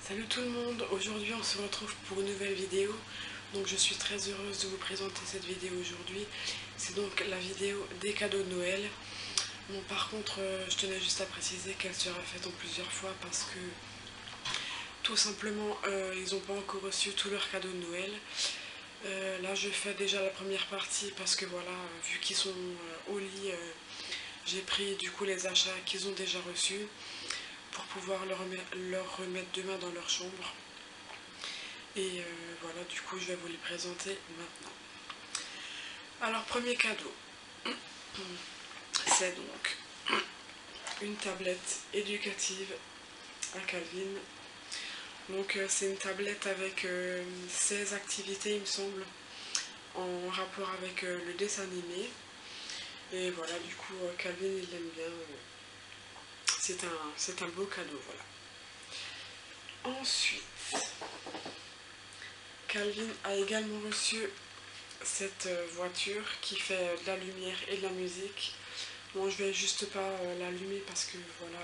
Salut tout le monde, aujourd'hui on se retrouve pour une nouvelle vidéo. Donc je suis très heureuse de vous présenter cette vidéo aujourd'hui. C'est donc la vidéo des cadeaux de Noël. Bon, par contre je tenais juste à préciser qu'elle sera faite en plusieurs fois parce que tout simplement ils n'ont pas encore reçu tous leurs cadeaux de Noël. Là je fais déjà la première partie parce que voilà, vu qu'ils sont au lit, j'ai pris du coup les achats qu'ils ont déjà reçus pour pouvoir leur remettre demain dans leur chambre. Et voilà, du coup je vais vous les présenter maintenant. Alors premier cadeau, c'est donc une tablette éducative à Calvin. Donc c'est une tablette avec 16 activités il me semble, en rapport avec le dessin animé. Et voilà, du coup Calvin il aime bien, c'est un beau cadeau, voilà. Ensuite, Calvin a également reçu cette voiture qui fait de la lumière et de la musique. Bon, je vais juste pas l'allumer parce que voilà,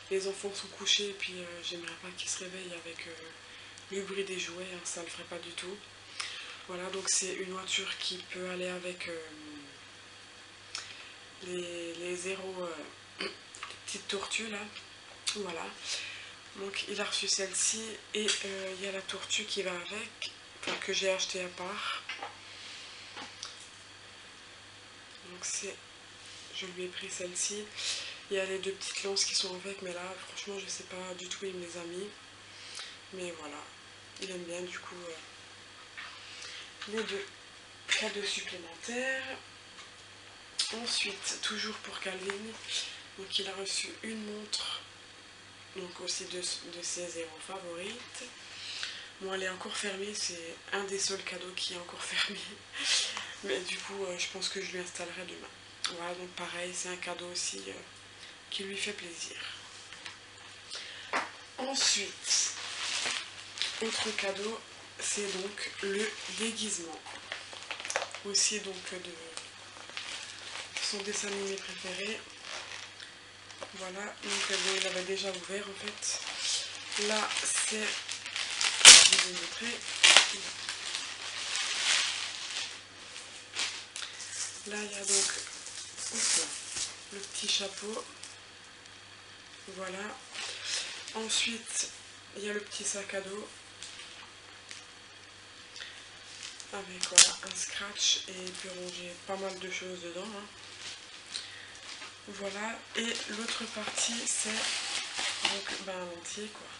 les enfants sont couchés et puis j'aimerais pas qu'ils se réveillent avec le bruit des jouets, hein, ça le ferait pas du tout. Voilà, donc c'est une voiture qui peut aller avec les zéros, les petites tortues là. Voilà, donc il a reçu celle-ci et il y a la tortue qui va avec, enfin, que j'ai acheté à part. Donc je lui ai pris celle-ci. Il y a les deux petites lances qui sont avec, mais là franchement je sais pas du tout où il me les a mis. Mais voilà, il aime bien du coup les deux cadeaux supplémentaires. Ensuite, toujours pour Calvin, donc il a reçu une montre, donc aussi de ses zéros favorites. Bon, elle est encore fermée, c'est un des seuls cadeaux qui est encore fermé. Mais du coup, je pense que je lui installerai demain. Voilà, donc pareil, c'est un cadeau aussi qui lui fait plaisir. Ensuite, autre cadeau, c'est donc le déguisement. Aussi donc de son dessin animé préféré. Voilà, donc il avait déjà ouvert en fait. Là, c'est... Je vais vous montrer. Là, il y a donc le petit chapeau. Voilà. Ensuite, il y a le petit sac à dos. Avec voilà, un scratch et il peut ranger pas mal de choses dedans. Hein. Voilà. Et l'autre partie, c'est donc un entier quoi.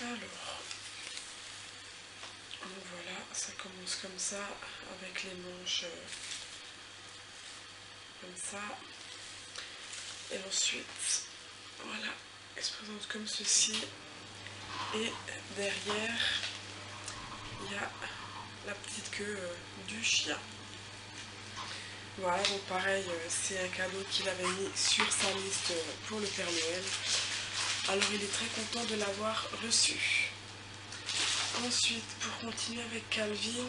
Alors, donc voilà, ça commence comme ça, avec les manches comme ça. Et ensuite, voilà, elle se présente comme ceci. Et derrière, il y a la petite queue du chien. Voilà, donc pareil, c'est un cadeau qu'il avait mis sur sa liste pour le Père Noël. Alors il est très content de l'avoir reçu. Ensuite, pour continuer avec Calvin,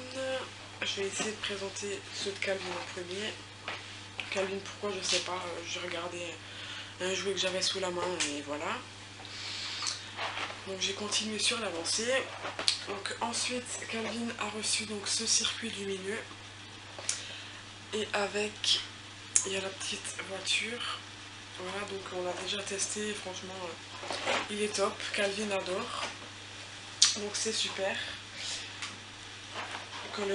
je vais essayer de présenter ceux de Calvin en premier. Calvin, pourquoi je sais pas, j'ai regardé un jouet que j'avais sous la main et voilà. Donc j'ai continué sur l'avancée. Donc ensuite, Calvin a reçu donc ce circuit du milieu. Et avec, il y a la petite voiture. Voilà, donc on l'a déjà testé, franchement, il est top. Calvin adore. Donc c'est super. Quand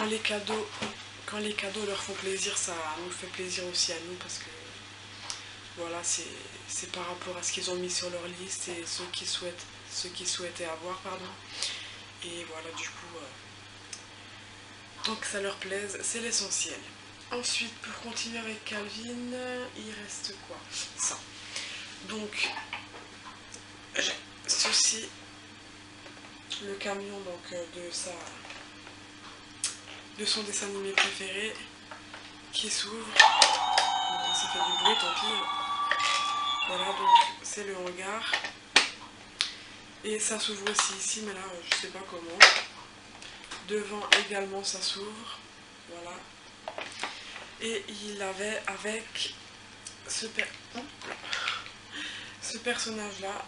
les cadeaux leur font plaisir, ça nous fait plaisir aussi à nous parce que voilà, c'est par rapport à ce qu'ils ont mis sur leur liste et ceux qui souhaitaient avoir, pardon. Et voilà, du coup, tant que ça leur plaise, c'est l'essentiel. Ensuite, pour continuer avec Calvin, il reste quoi? Ça. Donc, j'ai ceci, le camion donc de son dessin animé préféré, qui s'ouvre. Ça fait du bruit, tant pis. Voilà, donc c'est le hangar. Et ça s'ouvre aussi ici, mais là, je sais pas comment. Devant également, ça s'ouvre. Voilà. Et il avait avec ce personnage là,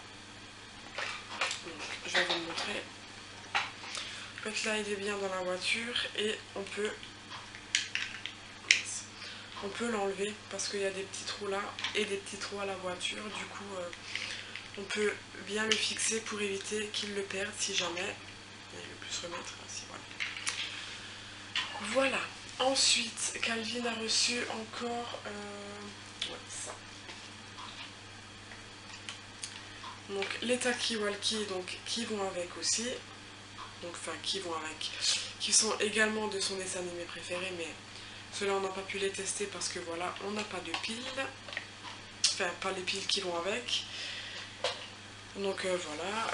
je vais vous le montrer. En fait là il est bien dans la voiture et on peut l'enlever parce qu'il y a des petits trous là et des petits trous à la voiture. Du coup on peut bien le fixer pour éviter qu'il le perde si jamais. Il veut plus se remettre ainsi, voilà. Voilà. Ensuite Calvin a reçu encore ça. Donc les talkie-walkie qui vont avec aussi. Donc enfin qui sont également de son dessin animé préféré, mais ceux-là on n'a pas pu les tester parce que voilà, on n'a pas de piles, enfin pas les piles qui vont avec. Donc voilà,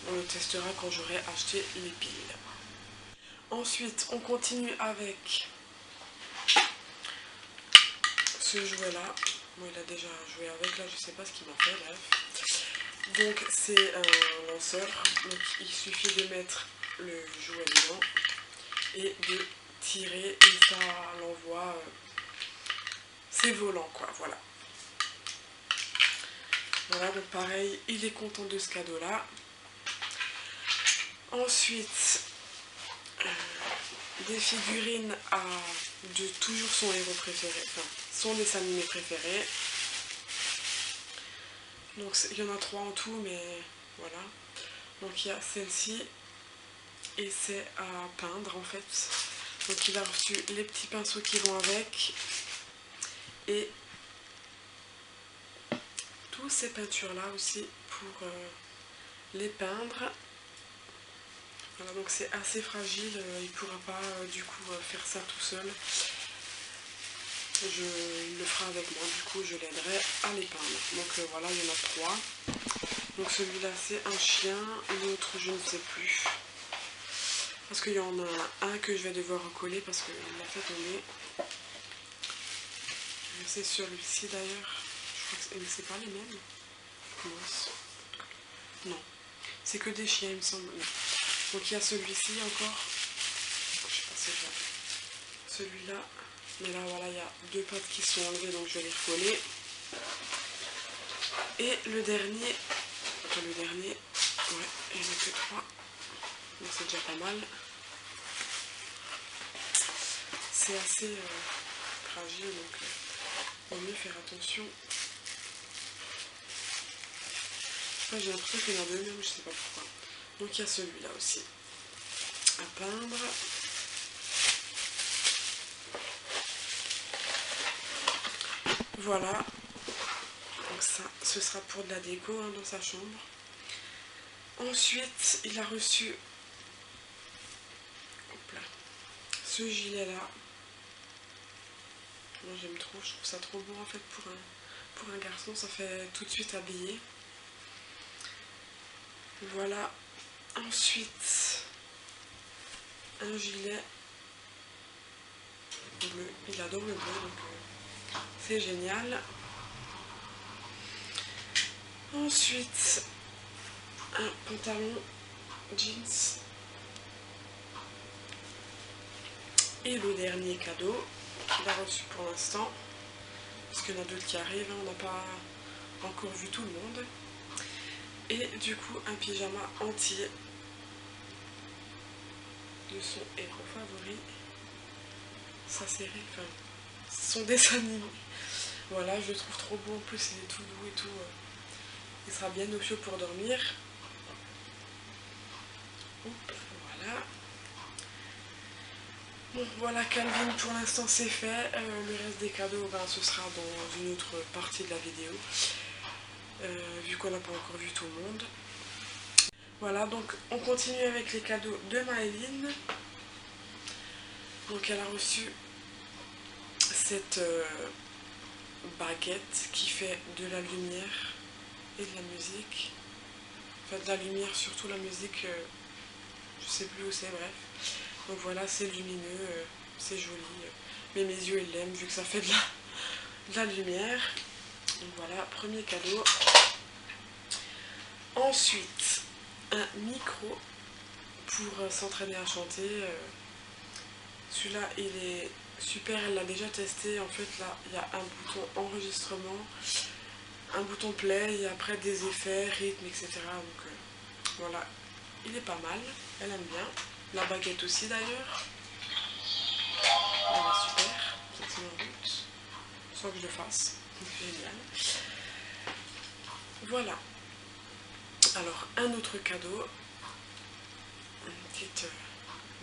on le testera quand j'aurai acheté les piles. Ensuite on continue avec ce jouet là. Bon, il a déjà joué avec, là je sais pas ce qu'il m'a fait, bref. Donc c'est un lanceur, donc il suffit de mettre le jouet dedans et de tirer et ça l'envoie, c'est volant quoi, voilà. Voilà, donc pareil, il est content de ce cadeau là. Ensuite, des figurines de toujours son héros préféré, enfin son dessin animé préféré. Donc il y en a 3 en tout, mais voilà. Donc il y a celle-ci et c'est à peindre en fait. Donc il a reçu les petits pinceaux qui vont avec et toutes ces peintures là aussi pour les peindre. Voilà, donc c'est assez fragile, il ne pourra pas du coup faire ça tout seul. Il le fera avec moi, du coup je l'aiderai à les peindre. Donc voilà, il y en a 3. Donc celui-là c'est un chien, l'autre je ne sais plus. Parce qu'il y en a un que je vais devoir recoller parce qu'il l'a fait tomber. C'est celui-ci d'ailleurs. Je crois que c'est pas les mêmes. Non. C'est que des chiens il me semble. Non. Donc il y a celui-ci encore. Je sais pas si c'est celui-là. Mais là voilà, il y a 2 pattes qui sont enlevées donc je vais les recoller. Et le dernier. Enfin le dernier. Ouais, il n'y en a que 3. Donc c'est déjà pas mal. C'est assez fragile donc il vaut mieux faire attention. Enfin, j'ai l'impression qu'il y en a 2 même, je sais pas pourquoi. Donc il y a celui-là aussi à peindre. Voilà. Donc ça, ce sera pour de la déco hein, dans sa chambre. Ensuite, il a reçu ce gilet là. Moi j'aime trop, je trouve ça trop beau en fait pour un garçon, ça fait tout de suite habillé. Voilà. Ensuite, un gilet bleu. Il adore le bleu donc c'est génial. Ensuite, un pantalon jeans. Et le dernier cadeau qu'il a reçu pour l'instant, parce qu'il y en a d'autres qui arrivent, hein, on n'a pas encore vu tout le monde. Et du coup un pyjama entier de son héros favori, sa série, enfin son dessin animé. Voilà, je le trouve trop beau, en plus il est tout doux et tout, il sera bien au chaud pour dormir. Hop, voilà. Bon, voilà, Calvin pour l'instant c'est fait, le reste des cadeaux ben, ce sera dans une autre partie de la vidéo, vu qu'on n'a pas encore vu tout le monde. Voilà, donc on continue avec les cadeaux de Maëline. Donc elle a reçu cette baguette qui fait de la lumière et de la musique. Enfin de la lumière, surtout la musique, je sais plus où c'est, bref. Donc voilà, c'est lumineux, c'est joli. Mais mes yeux ils l'aiment vu que ça fait de la lumière. Donc voilà, premier cadeau. Ensuite, un micro pour s'entraîner à chanter. Celui-là il est super, elle l'a déjà testé. En fait là il y a un bouton enregistrement, un bouton play et après des effets, rythme, etc. Donc voilà, il est pas mal, elle aime bien. La baguette aussi d'ailleurs. Elle est super, ça tient en route. Sans que je le fasse, donc génial. Voilà. Alors un autre cadeau, une petite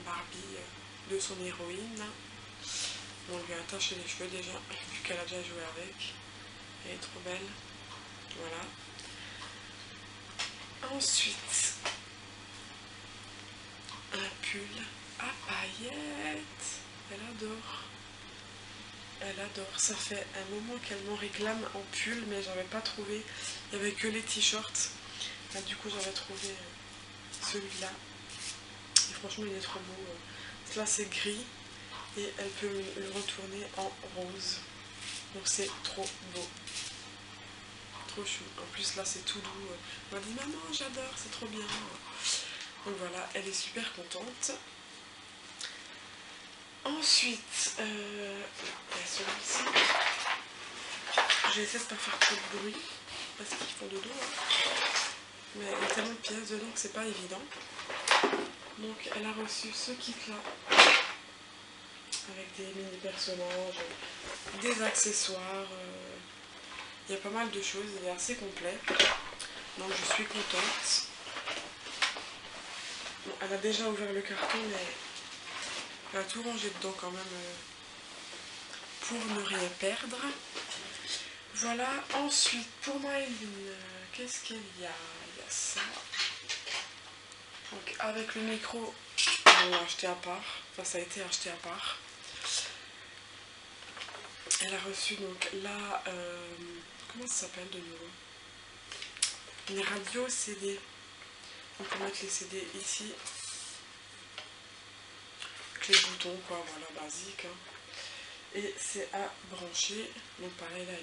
Barbie de son héroïne. On lui a attaché les cheveux déjà, vu qu'elle a déjà joué avec. Elle est trop belle. Voilà. Ensuite, un pull à paillettes. Elle adore. Elle adore. Ça fait un moment qu'elle m'en réclame en pull, mais j'avais pas trouvé. Il n'y avait que les t-shirts. Là, du coup, j'avais trouvé celui-là. Et franchement, il est trop beau. Là, c'est gris. Et elle peut le retourner en rose. Donc c'est trop beau. Trop chou. En plus là c'est tout doux. Elle m'a dit maman j'adore, c'est trop bien. Donc voilà, elle est super contente. Ensuite, il y a celui-ci. J'ai essayé de ne pas faire trop de bruit parce qu'ils font dodo. Mais il y a tellement de pièces dedans que c'est pas évident. Donc elle a reçu ce kit là. Avec des mini personnages, des accessoires. Il y a pas mal de choses, il est assez complet. Donc je suis contente. Bon, elle a déjà ouvert le carton, mais elle a tout rangé dedans quand même pour ne rien perdre. Voilà, ensuite pour Maëline, qu'est-ce qu'il y a? Il y a ça. Donc avec le micro, on l'a acheté à part. Enfin ça a été acheté à part. Elle a reçu donc là, comment ça s'appelle de nouveau? Une radio CD. On peut mettre les CD ici. Avec les boutons quoi, voilà, basique. Hein. Et c'est à brancher. Donc pareil là,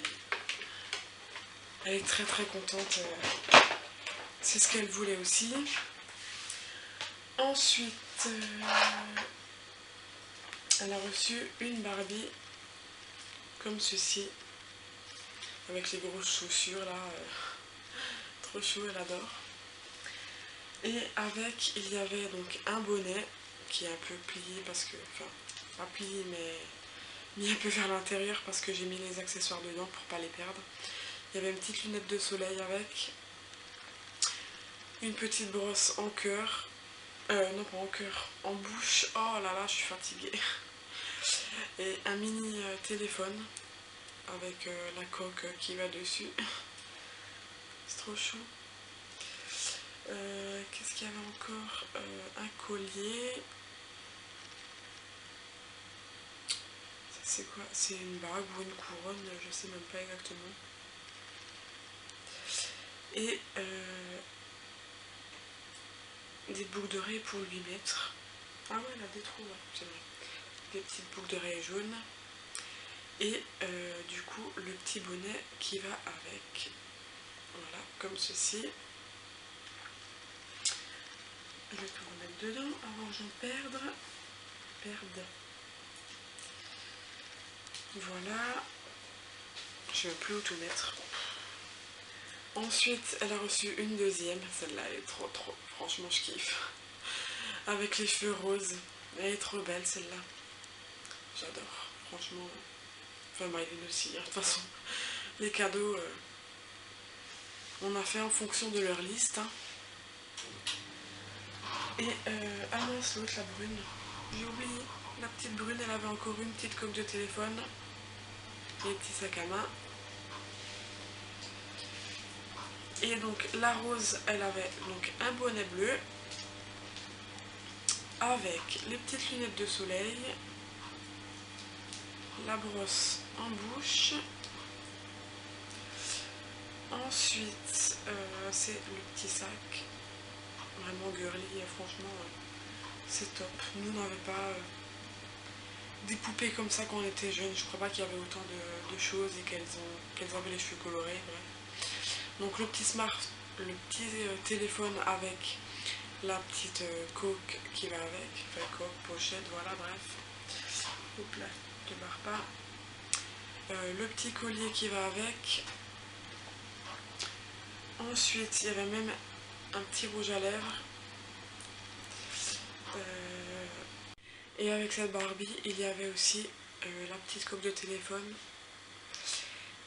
elle est très très contente. C'est ce qu'elle voulait aussi. Ensuite, elle a reçu une Barbie comme ceci. Avec les grosses chaussures là. Trop chou, elle adore. Et avec, il y avait donc un bonnet qui est un peu plié parce que, enfin, pas plié mais mis un peu vers l'intérieur parce que j'ai mis les accessoires dedans pour pas les perdre. Il y avait une petite lunette de soleil avec, une petite brosse en cœur, non pas en cœur, en bouche, oh là là je suis fatiguée, et un mini téléphone avec la coque qui va dessus, c'est trop chou. Qu'est-ce qu'il y avait encore? Un collier. Ça c'est quoi? C'est une bague ou une couronne, je sais même pas exactement. Et des boucles d'oreilles pour lui mettre. Ah ouais, elle a des trous, ouais, c'est vrai. Des petites boucles d'oreilles jaunes. Et du coup, le petit bonnet qui va avec. Voilà, comme ceci. Je vais tout remettre dedans avant que j'en perde. Voilà. Je ne sais plus où tout mettre. Ensuite, elle a reçu une deuxième. Celle-là, elle est trop. Franchement, je kiffe. Avec les cheveux roses. Elle est trop belle, celle-là. J'adore. Franchement. Enfin, Maëline aussi. Hein. De toute façon, les cadeaux, on a fait en fonction de leur liste. Hein. Et ah mince, l'autre, la brune. J'ai oublié. La petite brune, elle avait encore une petite coque de téléphone. Et petit sac à main. Et donc la rose, elle avait donc un bonnet bleu avec les petites lunettes de soleil, la brosse en bouche. Ensuite, c'est le petit sac, vraiment girly, franchement, c'est top. Nous, on n'avait pas des poupées comme ça quand on était jeunes. Je crois pas qu'il y avait autant de choses et qu'elles avaient les cheveux colorés. Bref. Donc le petit téléphone avec la petite coque qui va avec, enfin coque, pochette, voilà, bref. Hop là, je ne barre pas. Le petit collier qui va avec. Ensuite, il y avait même un petit rouge à lèvres Et avec cette Barbie, il y avait aussi la petite coque de téléphone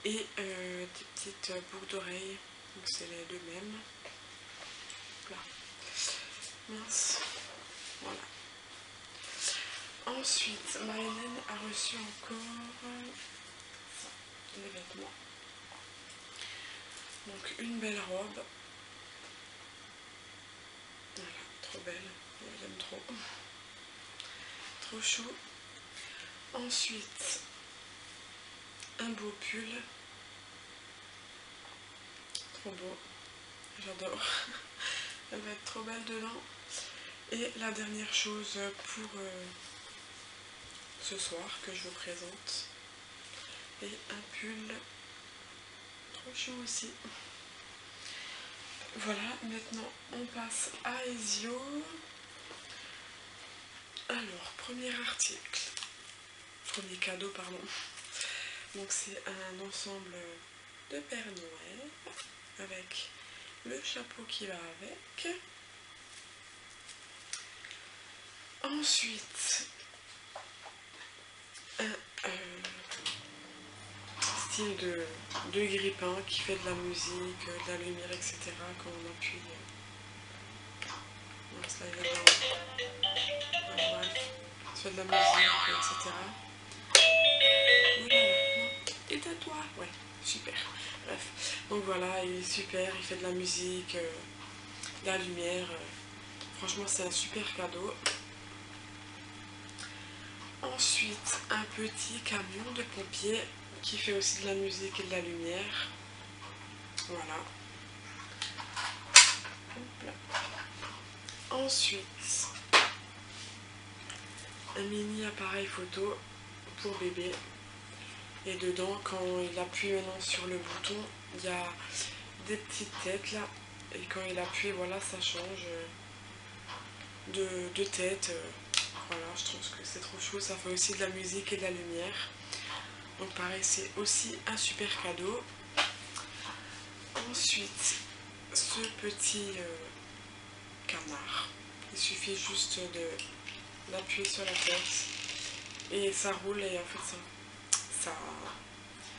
et des petites boucles d'oreilles. Donc c'est les deux mêmes. Là. Mince. Voilà. Ensuite, Maëlène a reçu encore les vêtements. Donc une belle robe. Voilà, trop belle. J'aime trop. Trop chou. Ensuite, un beau pull. Trop beau. J'adore. Elle va être trop belle dedans. Et la dernière chose pour ce soir que je vous présente. Et un pull trop chou aussi. Voilà, maintenant on passe à Ezio. Alors, premier cadeau, pardon. Donc c'est un ensemble de Père Noël avec le chapeau qui va avec. Ensuite, un style de grippin qui fait de la musique, de la lumière, etc. Quand on appuie. Ça fait de la musique, etc. Voilà, et à toi. Ouais, super. Bref, donc voilà, il est super, il fait de la musique, de la lumière. Franchement, c'est un super cadeau. Ensuite, un petit camion de pompiers qui fait aussi de la musique et de la lumière. Voilà. Ensuite, un mini appareil photo pour bébé. Et dedans, quand il appuie maintenant sur le bouton, il y a des petites têtes là. Et quand il appuie, voilà, ça change de tête. Voilà, je trouve que c'est trop chou. Ça fait aussi de la musique et de la lumière. Donc pareil, c'est aussi un super cadeau. Ensuite, ce petit canard. Il suffit juste de l'appuyer sur la tête. Et ça roule et en fait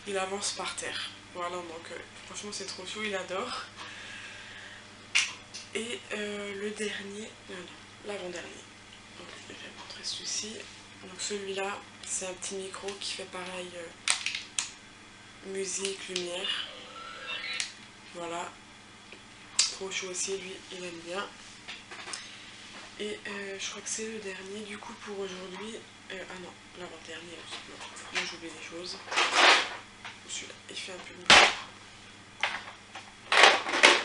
il avance par terre. Voilà, donc franchement c'est trop chou, il adore. Et le dernier, non, l'avant-dernier. Donc je vais montrer celui-ci. Donc celui-là, c'est un petit micro qui fait pareil, musique, lumière. Voilà. Trop chou aussi, lui, il aime bien. Et je crois que c'est le dernier du coup pour aujourd'hui. Ah non, l'avant-dernier. Moi j'oublie des choses. Celui-là, il fait un peu mieux.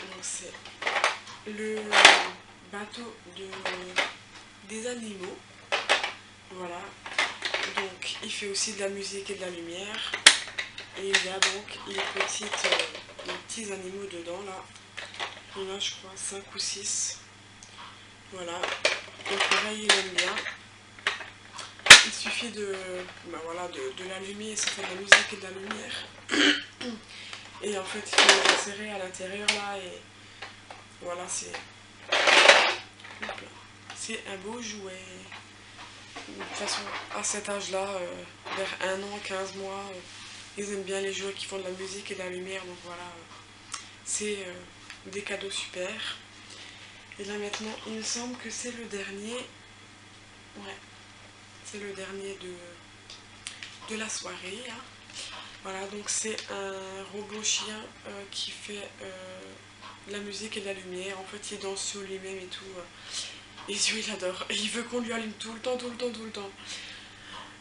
Donc c'est le bateau des animaux. Voilà. Donc il fait aussi de la musique et de la lumière. Et il y a donc les petits animaux dedans là. Il y en a je crois 5 ou 6. Voilà. Donc pareil, il aime bien. Il suffit de l'allumer, ça fait de la musique et de la lumière. Et en fait, il faut les insérer à l'intérieur là et voilà, c'est un beau jouet. De toute façon, à cet âge-là, vers 1 an, 15 mois, ils aiment bien les jouets qui font de la musique et de la lumière. Donc voilà, c'est des cadeaux super. Et là maintenant, il me semble que c'est le dernier. Ouais, c'est le dernier de la soirée. Hein. Voilà, donc c'est un robot chien qui fait de la musique et de la lumière. En fait, il danse sur lui-même et tout. Et lui, il adore. Et il veut qu'on lui allume tout le temps, tout le temps, tout le temps.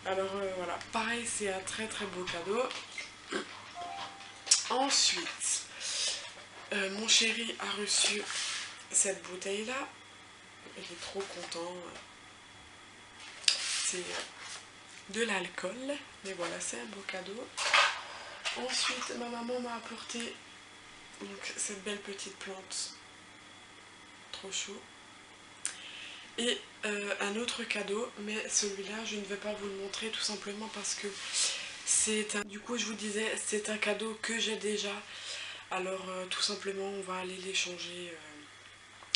Alors voilà, pareil, c'est un très très beau cadeau. Ensuite, mon chéri a reçu cette bouteille-là. Il est trop content. C'est de l'alcool. Mais voilà, c'est un beau cadeau. Ensuite, ma maman m'a apporté donc, cette belle petite plante. Trop chou. Et un autre cadeau, mais celui-là, je ne vais pas vous le montrer tout simplement parce que c'est un... Du coup, je vous disais, c'est un cadeau que j'ai déjà. Alors, tout simplement, on va aller l'échanger.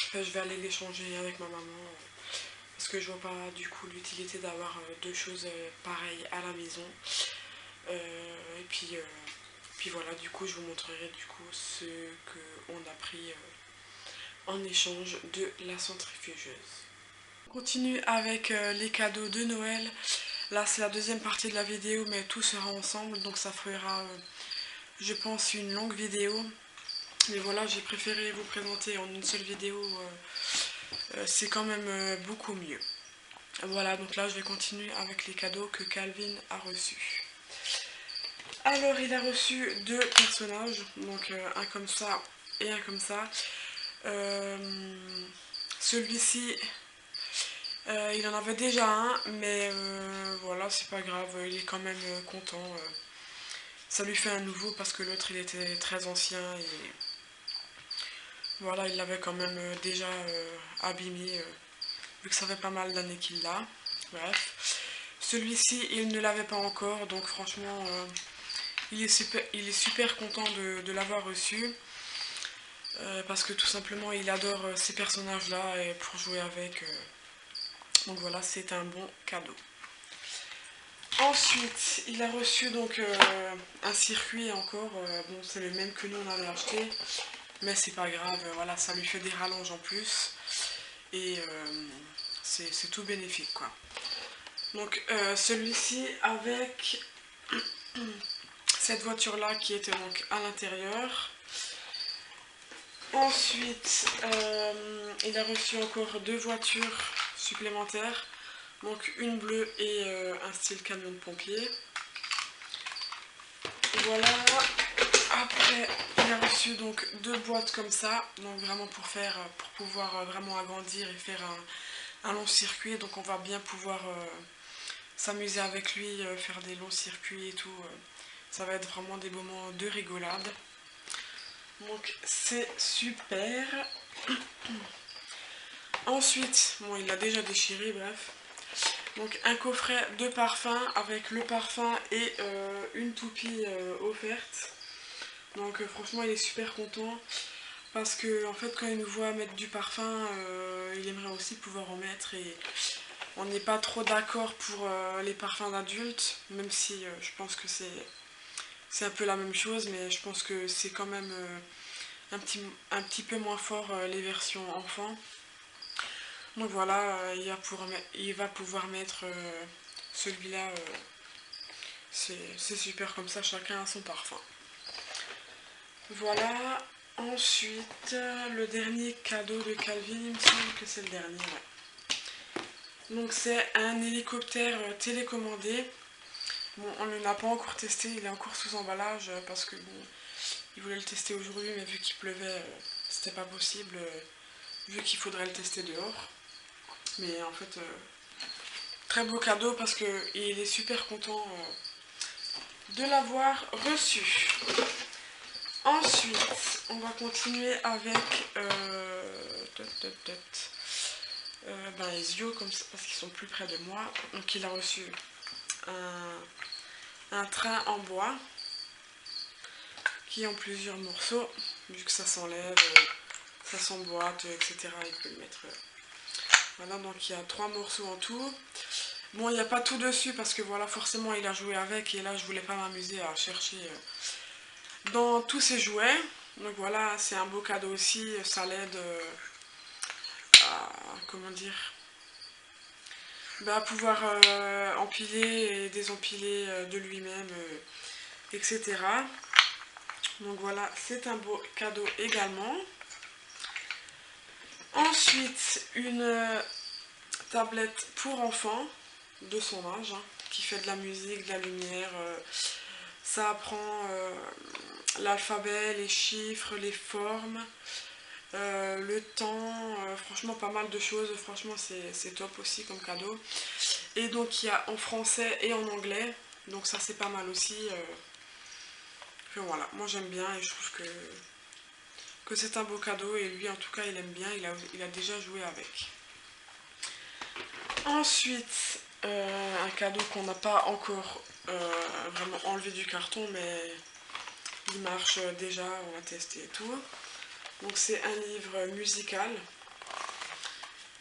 Enfin, je vais aller l'échanger avec ma maman. parce que je vois pas du coup l'utilité d'avoir deux choses pareilles à la maison. Et puis voilà, du coup je vous montrerai du coup ce qu'on a pris en échange de la centrifugeuse. On continue avec les cadeaux de Noël. Là c'est la deuxième partie de la vidéo, mais tout sera ensemble, donc ça fera je pense une longue vidéo. Mais voilà, j'ai préféré vous présenter en une seule vidéo, c'est quand même beaucoup mieux. Voilà, donc là je vais continuer avec les cadeaux que Calvin a reçus. Alors il a reçu deux personnages, donc un comme ça et un comme ça. Celui-ci, il en avait déjà un, mais voilà, c'est pas grave, il est quand même content. Ça lui fait un nouveau parce que l'autre il était très ancien et voilà, il l'avait quand même déjà abîmé, vu que ça fait pas mal d'années qu'il l'a. Bref. Celui-ci, il ne l'avait pas encore, donc franchement, il est super content de l'avoir reçu. Parce que tout simplement, il adore ces personnages-là et pour jouer avec. Donc voilà, c'est un bon cadeau. Ensuite, il a reçu donc un circuit encore. Bon, c'est le même que nous on avait acheté, mais c'est pas grave. Voilà, ça lui fait des rallonges en plus et c'est tout bénéfique quoi. Donc celui-ci avec cette voiture là qui était donc à l'intérieur. Ensuite il a reçu encore deux voitures supplémentaires, donc une bleue et un style camion de pompier. Voilà. Après il a reçu donc deux boîtes comme ça, donc vraiment pour pouvoir vraiment agrandir et faire un long circuit. Donc on va bien pouvoir s'amuser avec lui, faire des longs circuits et tout. Ça va être vraiment des moments de rigolade. Donc c'est super. Ensuite, bon il l'a déjà déchiré, bref. Donc un coffret de parfum avec le parfum et une toupie offerte. Donc franchement il est super content. Parce que en fait quand il nous voit mettre du parfum, il aimerait aussi pouvoir en mettre. Et on n'est pas trop d'accord pour les parfums d'adultes. Même si je pense que c'est un peu la même chose. Mais je pense que c'est quand même un petit peu moins fort les versions enfants. Donc voilà, il va pouvoir mettre celui-là. C'est super comme ça, chacun a son parfum. Voilà. Ensuite, le dernier cadeau de Calvin, il me semble que c'est le dernier. Ouais. Donc c'est un hélicoptère télécommandé. Bon, on ne l'a pas encore testé, il est encore sous emballage parce que bon, il voulait le tester aujourd'hui, mais vu qu'il pleuvait, c'était pas possible, vu qu'il faudrait le tester dehors. Mais en fait, très beau cadeau parce qu'il est super content de l'avoir reçu. Ensuite, on va continuer avec les yeux comme ça, parce qu'ils sont plus près de moi. Donc il a reçu un train en bois qui est en plusieurs morceaux, vu que ça s'enlève, ça s'emboîte, etc. Il peut le mettre. Voilà, donc il y a 3 morceaux en tout. Bon, il n'y a pas tout dessus parce que voilà, forcément il a joué avec et là je voulais pas m'amuser à chercher dans tous ses jouets. Donc voilà, c'est un beau cadeau aussi, ça l'aide à, comment dire, à pouvoir empiler et désempiler de lui-même, etc. Donc voilà, c'est un beau cadeau également. Ensuite, une tablette pour enfants de son âge, qui fait de la musique, de la lumière. Ça apprend l'alphabet, les chiffres, les formes, le temps, franchement pas mal de choses. Franchement c'est top aussi comme cadeau. Et donc il y a en français et en anglais, donc ça c'est pas mal aussi. Enfin, voilà, moi j'aime bien et je trouve que c'est un beau cadeau et lui en tout cas il aime bien, il a déjà joué avec. Ensuite, un cadeau qu'on n'a pas encore vraiment enlevé du carton, mais il marche déjà, on a testé et tout. Donc c'est un livre musical.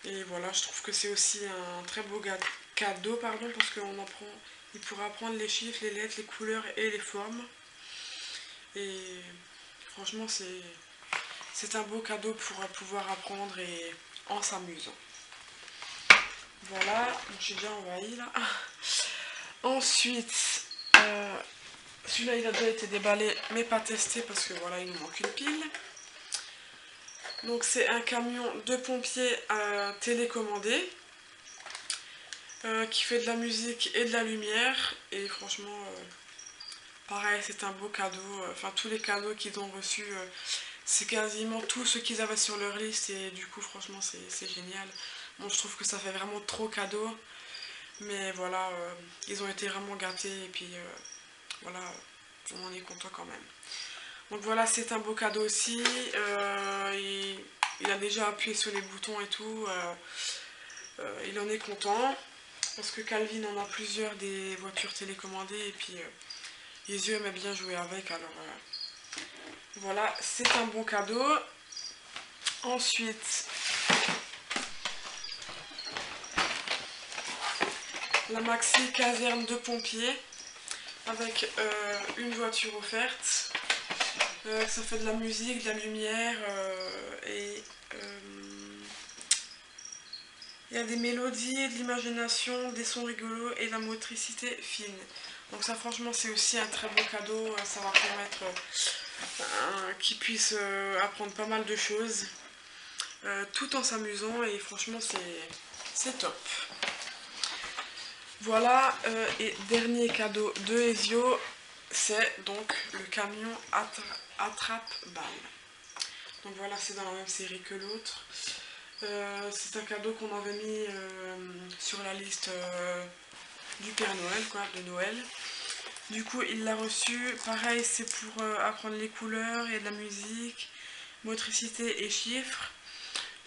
Et voilà, je trouve que c'est aussi un très beau cadeau, pardon, parce il pourra apprendre les chiffres, les lettres, les couleurs et les formes. Et franchement, c'est un beau cadeau pour pouvoir apprendre et en s'amusant. Voilà, je suis déjà envahie là. Ensuite, celui-là il a déjà été déballé mais pas testé parce que voilà, il nous manque une pile. Donc c'est un camion de pompiers télécommandé qui fait de la musique et de la lumière. Et franchement, pareil, c'est un beau cadeau. Enfin, tous les cadeaux qu'ils ont reçus, c'est quasiment tout ce qu'ils avaient sur leur liste. Et du coup, franchement, c'est génial. Bon, je trouve que ça fait vraiment trop cadeau. Mais voilà, ils ont été vraiment gâtés. Et puis, voilà, on en est content quand même. Donc voilà, c'est un beau cadeau aussi. Il a déjà appuyé sur les boutons et tout. Il en est content. Parce que Calvin en a plusieurs des voitures télécommandées. Et puis les yeux aimaient bien jouer avec. Alors voilà, c'est un bon cadeau. Ensuite, la maxi caserne de pompiers. Avec une voiture offerte. Ça fait de la musique, de la lumière et il y a des mélodies, de l'imagination, des sons rigolos et de la motricité fine. Donc ça franchement c'est aussi un très beau cadeau, ça va permettre qu'ils puissent apprendre pas mal de choses tout en s'amusant et franchement c'est top. Voilà, et dernier cadeau de Ezio, c'est donc le camion attrape-balle. Donc voilà, c'est dans la même série que l'autre. C'est un cadeau qu'on avait mis sur la liste du Père Noël, quoi, de Noël. Du coup, il l'a reçu. Pareil, c'est pour apprendre les couleurs et de la musique, motricité et chiffres.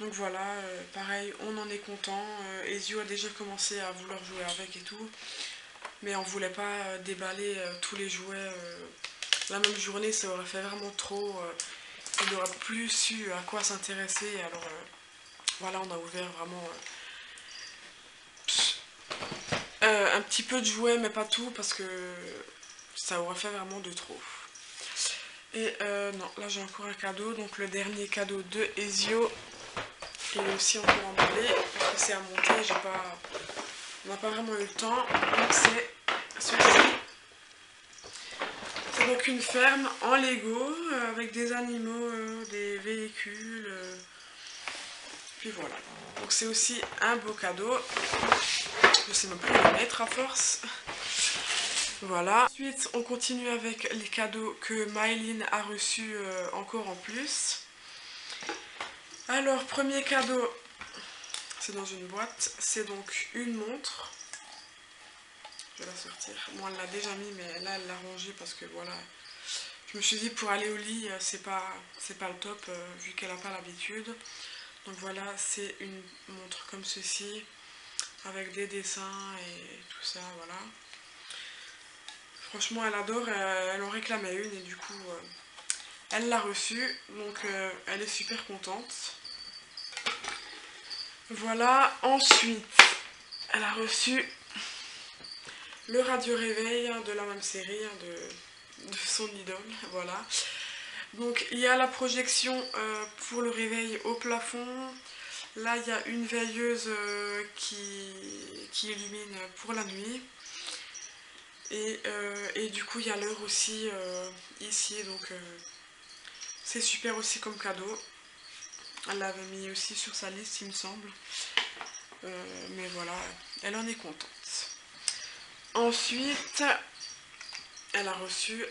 Donc voilà, pareil, on en est content. Ezio a déjà commencé à vouloir jouer avec et tout. Mais on voulait pas déballer tous les jouets la même journée, ça aurait fait vraiment trop. Il n'aurait plus su à quoi s'intéresser. Alors voilà, on a ouvert vraiment un petit peu de jouets, mais pas tout, parce que ça aurait fait vraiment de trop. Et non, là j'ai encore un cadeau, donc le dernier cadeau de Ezio. Il est aussi encore emballé, parce que c'est à monter, on n'a pas vraiment eu le temps. Donc c'est celui-ci. C'est donc une ferme en Lego, avec des animaux, des véhicules. Puis voilà. Donc c'est aussi un beau cadeau. Je sais même plus le mettre à force. Voilà. Ensuite, on continue avec les cadeaux que Maëline a reçus encore en plus. Alors, premier cadeau, c'est dans une boîte. C'est donc une montre. Je vais la sortir. Bon, elle l'a déjà mis, mais là, elle l'a rangée parce que voilà. Je me suis dit, pour aller au lit, c'est pas le top, vu qu'elle n'a pas l'habitude. Donc voilà, c'est une montre comme ceci, avec des dessins et tout ça, voilà. Franchement, elle adore, elle en réclamait une et du coup, elle l'a reçue. Donc elle est super contente. Voilà, ensuite, elle a reçu le radio réveil de la même série, de son idole, voilà. Donc il y a la projection pour le réveil au plafond. Là il y a une veilleuse qui illumine pour la nuit. Et du coup il y a l'heure aussi ici, donc c'est super aussi comme cadeau. Elle l'avait mis aussi sur sa liste il me semble. Mais voilà, elle en est contente. Ensuite, elle a reçu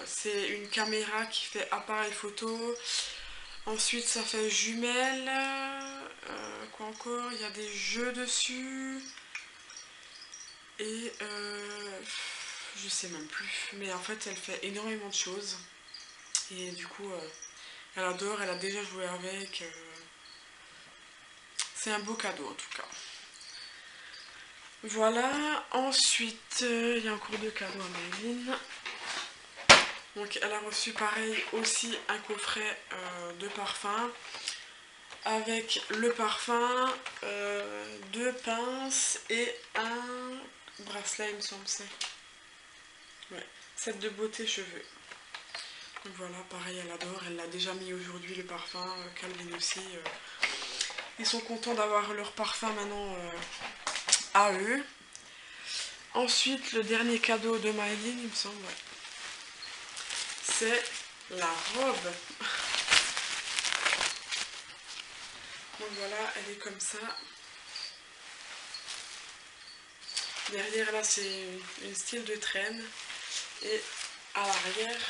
c'est une caméra qui fait appareil photo. Ensuite, ça fait jumelles. Quoi encore? Il y a des jeux dessus. Et je sais même plus. Mais en fait, elle fait énormément de choses. Et du coup, elle adore. Elle a déjà joué avec. C'est un beau cadeau en tout cas. Voilà. Ensuite, il y a encore deux cadeaux à Maëline. Donc elle a reçu pareil aussi un coffret de parfum. avec le parfum, 2 pinces et un bracelet, il me semble, c'est. Ouais, set de beauté cheveux. Donc voilà, pareil, elle adore, elle l'a déjà mis aujourd'hui le parfum, Calvin aussi. Ils sont contents d'avoir leur parfum maintenant à eux. Ensuite, le dernier cadeau de Maëline, il me semble, ouais, c'est la robe. Donc voilà, elle est comme ça. Derrière là, c'est une style de traîne. Et à l'arrière,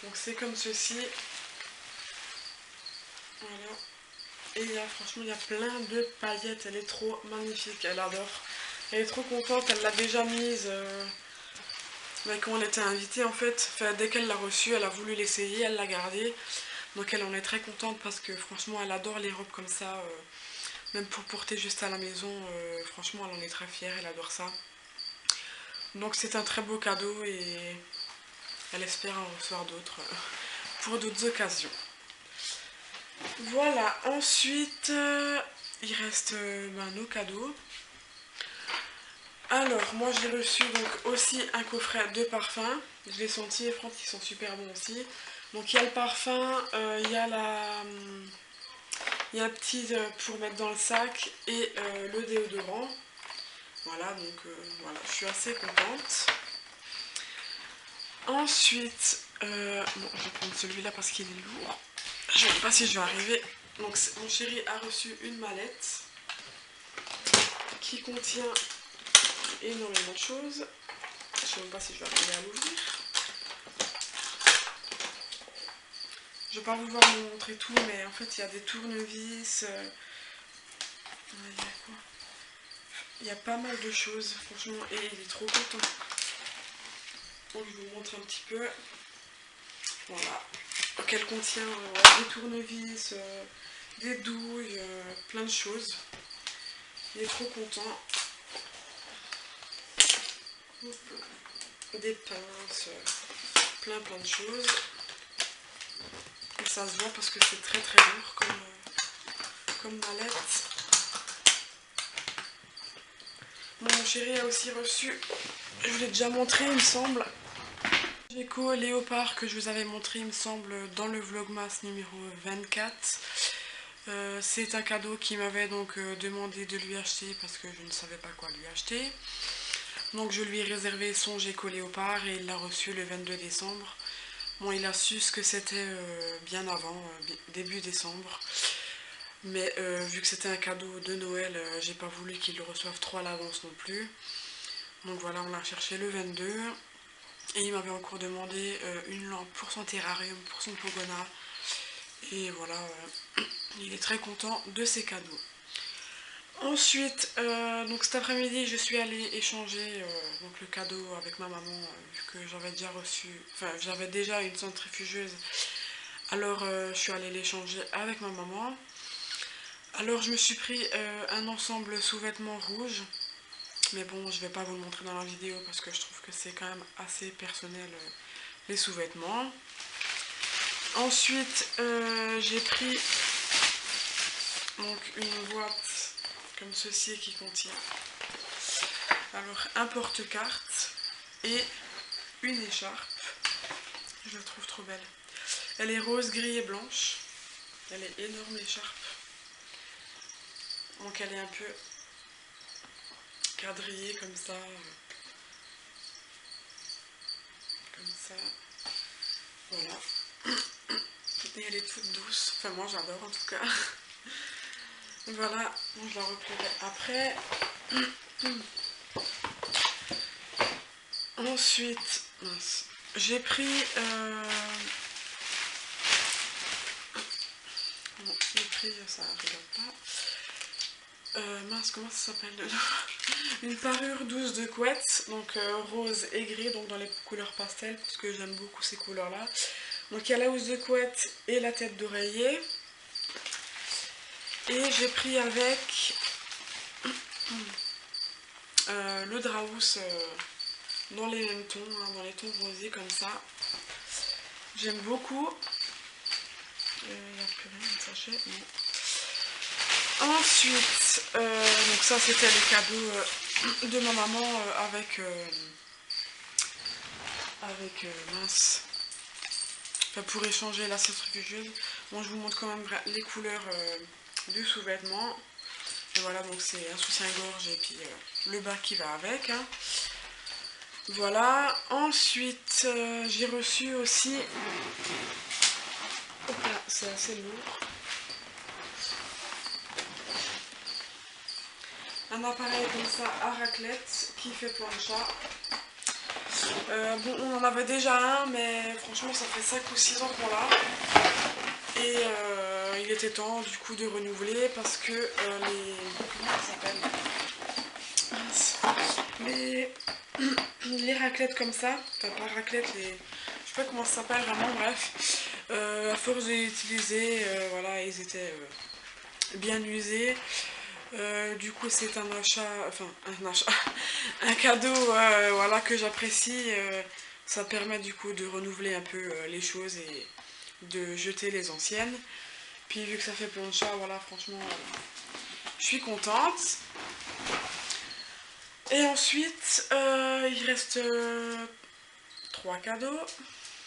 donc c'est comme ceci. Voilà. Et franchement, il y a plein de paillettes. Elle est trop magnifique, elle adore. Elle est trop contente, elle l'a déjà mise quand elle était invitée en fait. Enfin, dès qu'elle l'a reçue, elle a voulu l'essayer, elle l'a gardée. Donc elle en est très contente parce que franchement, elle adore les robes comme ça. Même pour porter juste à la maison, franchement, elle en est très fière, elle adore ça. Donc c'est un très beau cadeau et elle espère en recevoir d'autres pour d'autres occasions. Voilà, ensuite, il reste nos cadeaux. Alors, moi j'ai reçu donc aussi un coffret de parfums. Je l'ai senti et franchement, ils sont super bons aussi. Donc il y a le parfum, il y a il y a un petit pour mettre dans le sac et le déodorant. Voilà, donc voilà, je suis assez contente. Ensuite, bon, je vais prendre celui-là parce qu'il est lourd. Je ne sais pas si je vais arriver. Donc mon chéri a reçu une mallette qui contient énormément de choses. Je ne sais même pas si je vais arriver à l'ouvrir. Je ne vais pas pouvoir vous montrer tout, mais en fait il y a des tournevis. Il y a quoi? Il y a pas mal de choses, franchement, et il est trop content. Donc je vous montre un petit peu. Voilà. Donc elle contient des tournevis, des douilles, plein de choses. Il est trop content. Des pinces, plein de choses. Et ça se voit parce que c'est très lourd comme mallette. Mon chéri a aussi reçu, je vous l'ai déjà montré il me semble, Geco Léopard que je vous avais montré il me semble dans le vlogmas numéro 24. C'est un cadeau qu'il m'avait donc demandé de lui acheter parce que je ne savais pas quoi lui acheter. Donc je lui ai réservé son Geco Léopard et il l'a reçu le 22 décembre. Bon, il a su ce que c'était bien avant, début décembre. Mais vu que c'était un cadeau de Noël, j'ai pas voulu qu'il le reçoive trop à l'avance non plus. Donc voilà, on l'a cherché le 22. Et il m'avait encore demandé une lampe pour son terrarium, pour son pogona. Et voilà, il est très content de ces cadeaux. Ensuite, donc cet après-midi, je suis allée échanger donc le cadeau avec ma maman, vu que j'avais déjà reçu, enfin j'avais déjà une centrifugeuse. Alors je suis allée l'échanger avec ma maman. Alors je me suis pris un ensemble sous-vêtements rouge. Mais bon, je vais pas vous le montrer dans la vidéo parce que je trouve que c'est quand même assez personnel les sous-vêtements. Ensuite, j'ai pris donc une boîte comme ceci qui contient alors un porte-carte et une écharpe. Je la trouve trop belle. Elle est rose, gris et blanche. Elle est énorme l'écharpe. Donc elle est un peu quadrillée comme ça. Comme ça. Voilà. Et elle est toute douce. Enfin moi j'adore en tout cas. Voilà, je la replierai après. Ensuite, j'ai pris bon, le prix, ça regarde pas. Mince, comment ça s'appelle dedans? Une parure douce de couette, donc rose et gris, donc dans les couleurs pastel, parce que j'aime beaucoup ces couleurs-là. Donc il y a la housse de couette et la tête d'oreiller. Et j'ai pris avec le draous dans les mêmes tons, hein, dans les tons rosés comme ça. J'aime beaucoup. Il n'y a plus rien de sachet, non. Ensuite, donc ça c'était les cadeaux de ma maman avec mince. Enfin, pour échanger la centrifugeuse. Bon, je vous montre quand même les couleurs du sous-vêtement. Et voilà, donc c'est un soutien-gorge et puis le bas qui va avec. Hein. Voilà. Ensuite, j'ai reçu aussi... Hop là, c'est assez lourd. Un appareil comme ça à raclette qui fait plancha. Bon, on en avait déjà un, mais franchement, ça fait 5 ou 6 ans qu'on l'a. Et il était temps du coup de renouveler parce que comment ça s'appelle les raclettes comme ça, enfin pas raclettes, je sais pas comment ça s'appelle vraiment, bref. À force de les utiliser, voilà, ils étaient bien usés. Du coup c'est un achat, enfin un achat, un cadeau voilà, que j'apprécie. Ça permet du coup de renouveler un peu les choses et de jeter les anciennes. Puis vu que ça fait plancha, voilà, franchement, je suis contente. Et ensuite, il reste 3 cadeaux.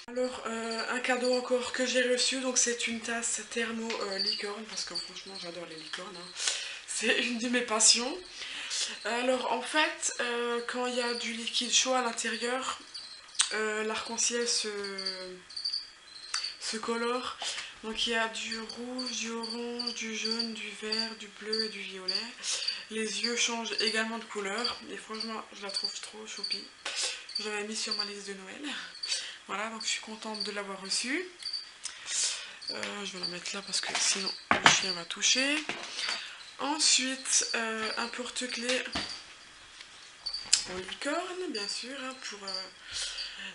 Alors, un cadeau encore que j'ai reçu, donc c'est une tasse thermo licorne, parce que franchement, j'adore les licornes. Hein. C'est une de mes passions. Alors, en fait, quand il y a du liquide chaud à l'intérieur, l'arc-en-ciel se colore. Donc il y a du rouge, du orange, du jaune, du vert, du bleu et du violet. Les yeux changent également de couleur. Et franchement, je la trouve trop choupie. Je l'avais mis sur ma liste de Noël. Voilà, donc je suis contente de l'avoir reçue. Je vais la mettre là parce que sinon le chien va toucher. Ensuite, un porte-clés en licorne, bien sûr, hein, pour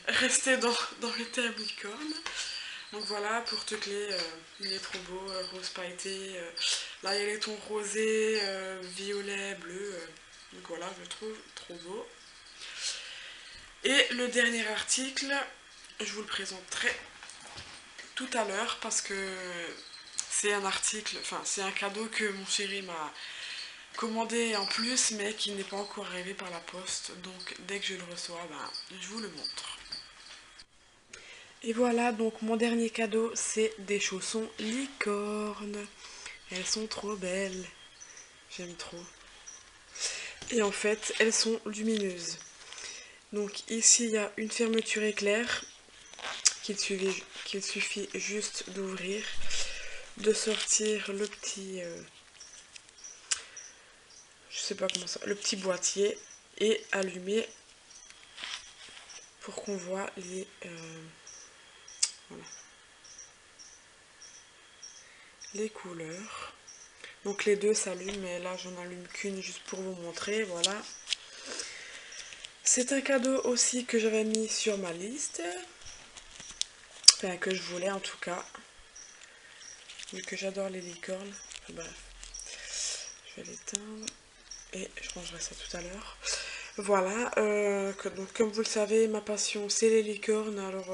rester dans le thème licorne. Donc voilà, porte-clés, il est trop beau, rose pailleté. Là, il y a les tons rosés, violet, bleu. Donc voilà, je le trouve trop beau. Et le dernier article, je vous le présenterai tout à l'heure parce que c'est un article, enfin c'est un cadeau que mon chéri m'a commandé en plus mais qui n'est pas encore arrivé par la poste. Donc dès que je le reçois, ben, je vous le montre. Et voilà, donc mon dernier cadeau, c'est des chaussons licorne. Elles sont trop belles. J'aime trop. Et en fait, elles sont lumineuses. Donc ici, il y a une fermeture éclair qu'il suffit juste d'ouvrir, de sortir le petit... je sais pas comment ça... Le petit boîtier et allumer pour qu'on voit les... voilà. Les couleurs. Donc les deux s'allument, mais là j'en allume qu'une juste pour vous montrer, voilà. C'est un cadeau aussi que j'avais mis sur ma liste. Enfin, que je voulais en tout cas. Vu que j'adore les licornes. Bref. Je vais l'éteindre. Et je rangerai ça tout à l'heure. Voilà. Donc comme vous le savez, ma passion c'est les licornes. Alors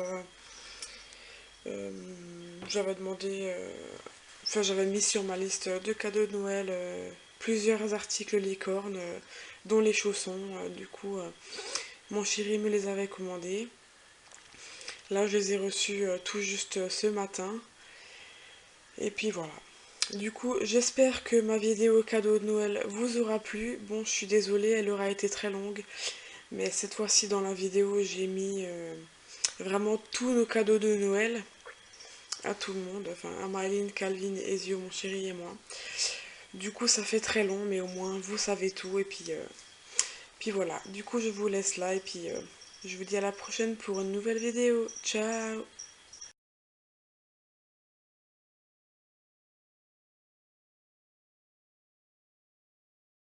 j'avais demandé... Enfin, j'avais mis sur ma liste de cadeaux de Noël plusieurs articles licornes, dont les chaussons. Du coup, mon chéri me les avait commandés. Là, je les ai reçus tout juste ce matin. Et puis voilà. Du coup, j'espère que ma vidéo cadeau de Noël vous aura plu. Bon, je suis désolée, elle aura été très longue. Mais cette fois-ci, dans la vidéo, j'ai mis vraiment tous nos cadeaux de Noël. À tout le monde, enfin à Maëline, Calvin, Ezio, mon chéri et moi. Du coup ça fait très long mais au moins vous savez tout et puis voilà. Du coup je vous laisse là et puis je vous dis à la prochaine pour une nouvelle vidéo. Ciao!